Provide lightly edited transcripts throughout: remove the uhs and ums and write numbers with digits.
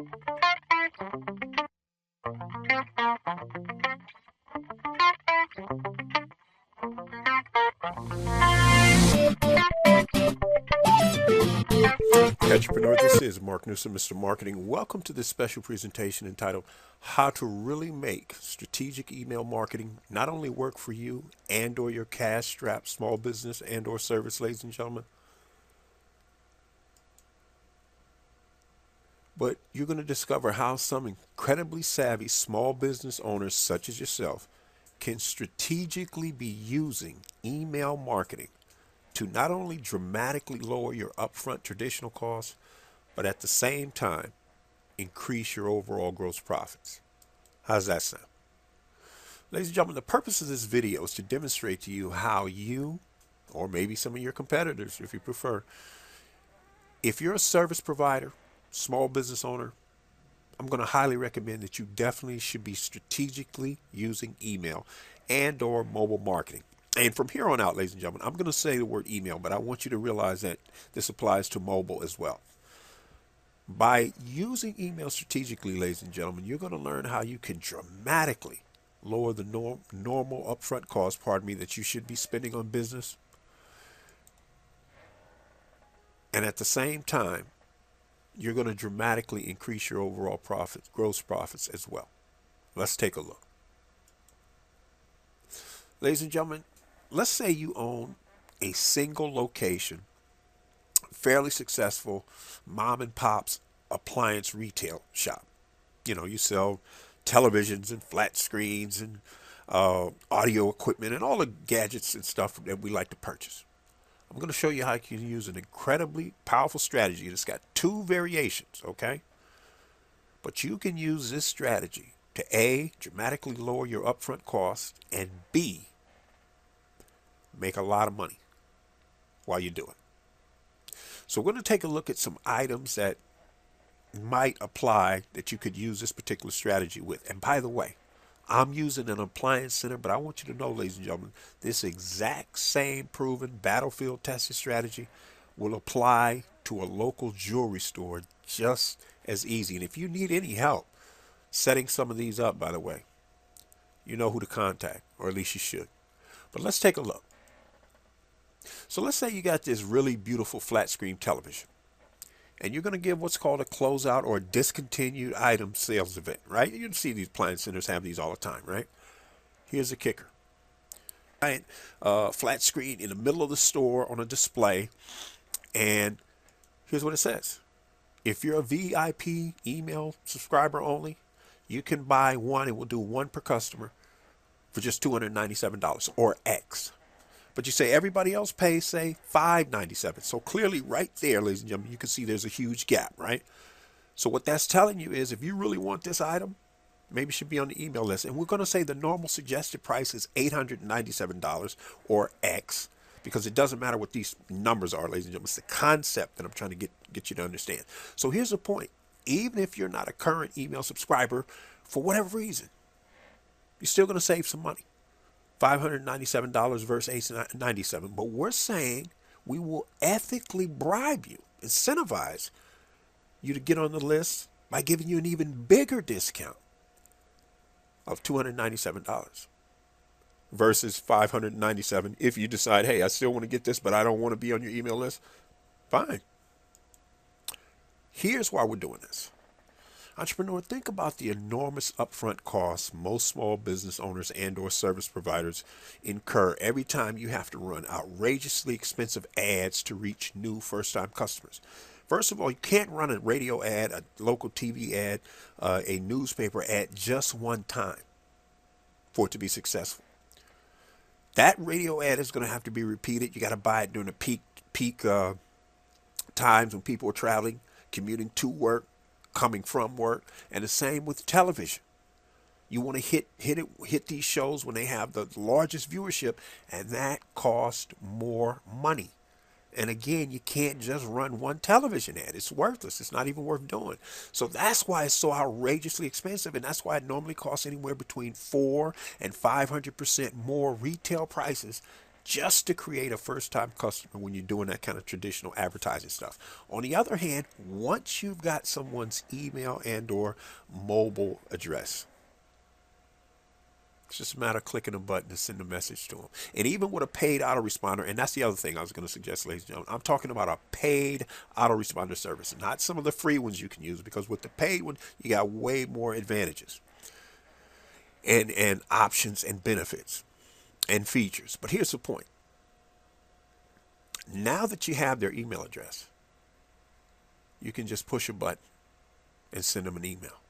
Entrepreneur, this is Mark Newsom, Mr. Marketing. Welcome to this special presentation entitled How to Really Make Strategic Email Marketing Not Only Work for You and or your cash-strapped small business and or service, ladies and gentlemen, but you're going to discover how some incredibly savvy small business owners such as yourself can strategically be using email marketing to not only dramatically lower your upfront traditional costs, but at the same time, increase your overall gross profits. How's that sound? Ladies and gentlemen, the purpose of this video is to demonstrate to you how you, or maybe some of your competitors if you prefer, if you're a service provider, small business owner, I'm going to highly recommend that you definitely should be strategically using email and or mobile marketing. And from here on out, ladies and gentlemen, I'm going to say the word email, but I want you to realize that this applies to mobile as well. By using email strategically, ladies and gentlemen, you're going to learn how you can dramatically lower the normal upfront cost, that you should be spending on business. And at the same time, you're going to dramatically increase your overall profits, gross profits as well. Let's take a look. Ladies and gentlemen, let's say you own a single location, fairly successful mom and pop's appliance retail shop. You know, you sell televisions and flat screens and audio equipment and all the gadgets and stuff that we like to purchase. I'm going to show you how you can use an incredibly powerful strategy. It's got two variations, okay? But you can use this strategy to A, dramatically lower your upfront costs, and B, make a lot of money while you do it. So we're going to take a look at some items that might apply that you could use this particular strategy with. And by the way, I'm using an appliance center, but I want you to know, ladies and gentlemen, this exact same proven battlefield tested strategy will apply to a local jewelry store just as easy. And if you need any help setting some of these up, by the way, you know who to contact, or at least you should. But let's take a look. So let's say you got this really beautiful flat screen television, and you're going to give what's called a closeout or a discontinued item sales event, right? You can see these appliance centers have these all the time, right? Here's the kicker. Right? Flat screen in the middle of the store on a display, and here's what it says. If you're a VIP email subscriber only, you can buy one, and we'll do one per customer for just $297 or X. But you say everybody else pays, say, $597. So clearly right there, ladies and gentlemen, you can see there's a huge gap, right? So what that's telling you is if you really want this item, maybe it should be on the email list. And we're going to say the normal suggested price is $897 or X, because it doesn't matter what these numbers are, ladies and gentlemen. It's the concept that I'm trying to get you to understand. So here's the point. Even if you're not a current email subscriber, for whatever reason, you're still going to save some money. $597 versus $897. But we're saying we will ethically bribe you, incentivize you to get on the list by giving you an even bigger discount of $297 versus $597 if you decide, hey, I still want to get this, but I don't want to be on your email list. Fine. Here's why we're doing this. Entrepreneur, think about the enormous upfront costs most small business owners and or service providers incur every time you have to run outrageously expensive ads to reach new first-time customers. First of all, you can't run a radio ad, a local TV ad, a newspaper ad just one time for it to be successful. That radio ad is going to have to be repeated. You got to buy it during the peak times when people are traveling, commuting to work, coming from work, and the same with television. You want to hit these shows when they have the largest viewership, and that costs more money. And again, you can't just run one television ad. It's worthless. It's not even worth doing. So that's why it's so outrageously expensive, and that's why it normally costs anywhere between 400% and 500% more retail prices just to create a first-time customer when you're doing that kind of traditional advertising stuff. On the other hand, once you've got someone's email and or mobile address, it's just a matter of clicking a button to send a message to them. And even with a paid autoresponder, and that's the other thing I was going to suggest, ladies and gentlemen, I'm talking about a paid autoresponder service, not some of the free ones you can use, because with the paid one, you got way more advantages and options and benefits and features. But here's the point. Now that you have their email address, you can just push a button and send them an email.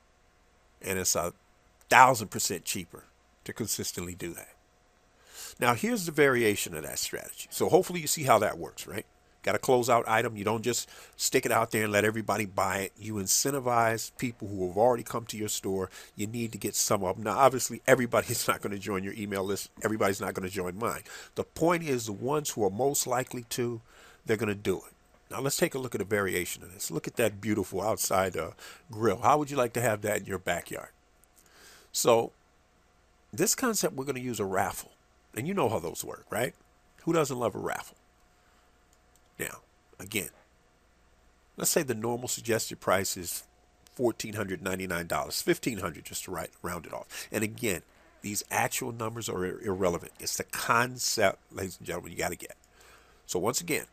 And it's 1,000% cheaper to consistently do that. Now, here's the variation of that strategy. So hopefully you see how that works, right? Got a closeout item. You don't just stick it out there and let everybody buy it. You incentivize people who have already come to your store. You need to get some of them. Now, obviously, everybody's not going to join your email list. Everybody's not going to join mine. The point is, the ones who are most likely to, they're going to do it. Now, let's take a look at a variation of this. Look at that beautiful outside grill. How would you like to have that in your backyard? So, this concept, we're going to use a raffle. And you know how those work, right? Who doesn't love a raffle? Now, again, let's say the normal suggested price is $1,499, $1,500 just to round it off. And again, these actual numbers are irrelevant. It's the concept, ladies and gentlemen, you got to get. So once again,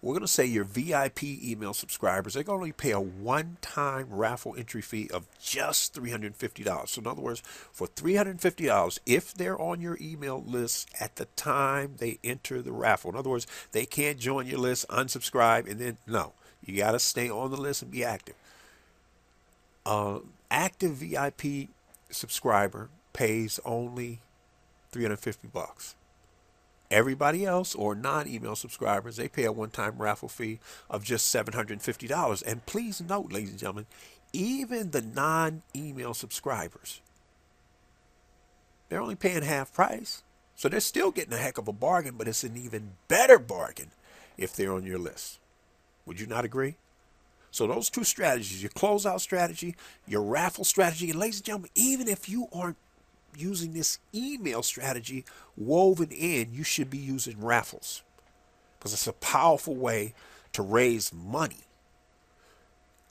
we're going to say your VIP email subscribers, they're going to only pay a one-time raffle entry fee of just $350. So in other words, for $350, if they're on your email list at the time they enter the raffle, in other words, they can't join your list, unsubscribe, and then, no, you got to stay on the list and be active. Active VIP subscriber pays only $350. Everybody else, or non-email subscribers, they pay a one-time raffle fee of just $750. And please note, ladies and gentlemen, even the non-email subscribers, they're only paying half price. So they're still getting a heck of a bargain, but it's an even better bargain if they're on your list. Would you not agree? So those two strategies, your closeout strategy, your raffle strategy, and ladies and gentlemen, even if you aren't using this email strategy woven in, you should be using raffles, because it's a powerful way to raise money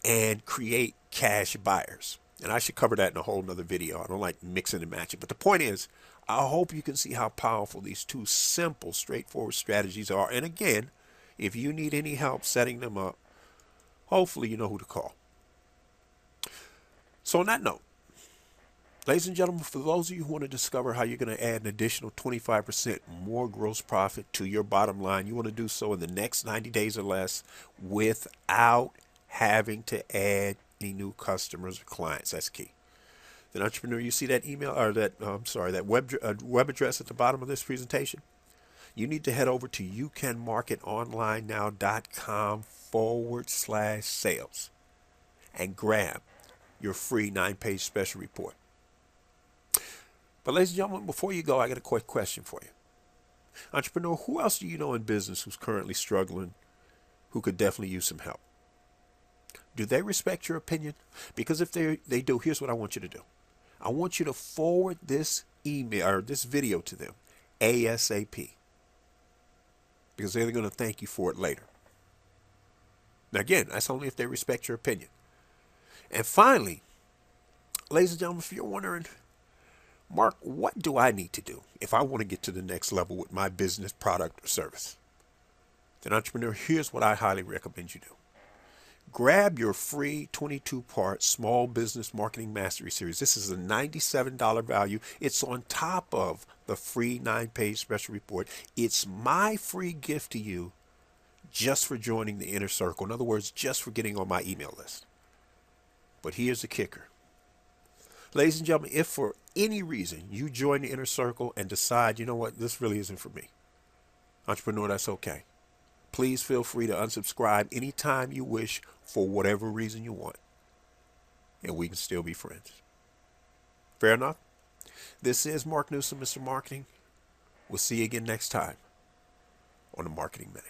and create cash buyers. And I should cover that in a whole nother video. I don't like mixing and matching. But the point is, I hope you can see how powerful these two simple, straightforward strategies are. And again, if you need any help setting them up, hopefully you know who to call. So on that note, ladies and gentlemen, for those of you who want to discover how you're going to add an additional 25% more gross profit to your bottom line, you want to do so in the next 90 days or less without having to add any new customers or clients. That's key. Then, entrepreneur, you see that email or that that web address at the bottom of this presentation? You need to head over to youcanmarketonlinenow.com/sales and grab your free 9-page special report. But ladies and gentlemen, before you go, I got a quick question for you. Entrepreneur, who else do you know in business who's currently struggling, who could definitely use some help? Do they respect your opinion? Because if they do, here's what I want you to do. I want you to forward this email or this video to them ASAP, because they're going to thank you for it later. Now again, that's only if they respect your opinion. And finally, ladies and gentlemen, if you're wondering, Mark, what do I need to do if I want to get to the next level with my business, product, or service? Then, entrepreneur, here's what I highly recommend you do. Grab your free 22-part Small Business Marketing Mastery Series. This is a $97 value. It's on top of the free 9-page special report. It's my free gift to you just for joining the inner circle. In other words, just for getting on my email list. But here's the kicker. Ladies and gentlemen, if for any reason you join the inner circle and decide, you know what, this really isn't for me, entrepreneur, that's okay. Please feel free to unsubscribe anytime you wish for whatever reason you want, and we can still be friends. Fair enough? This is Mark Newsom, Mr. Marketing. We'll see you again next time on the Marketing Minute.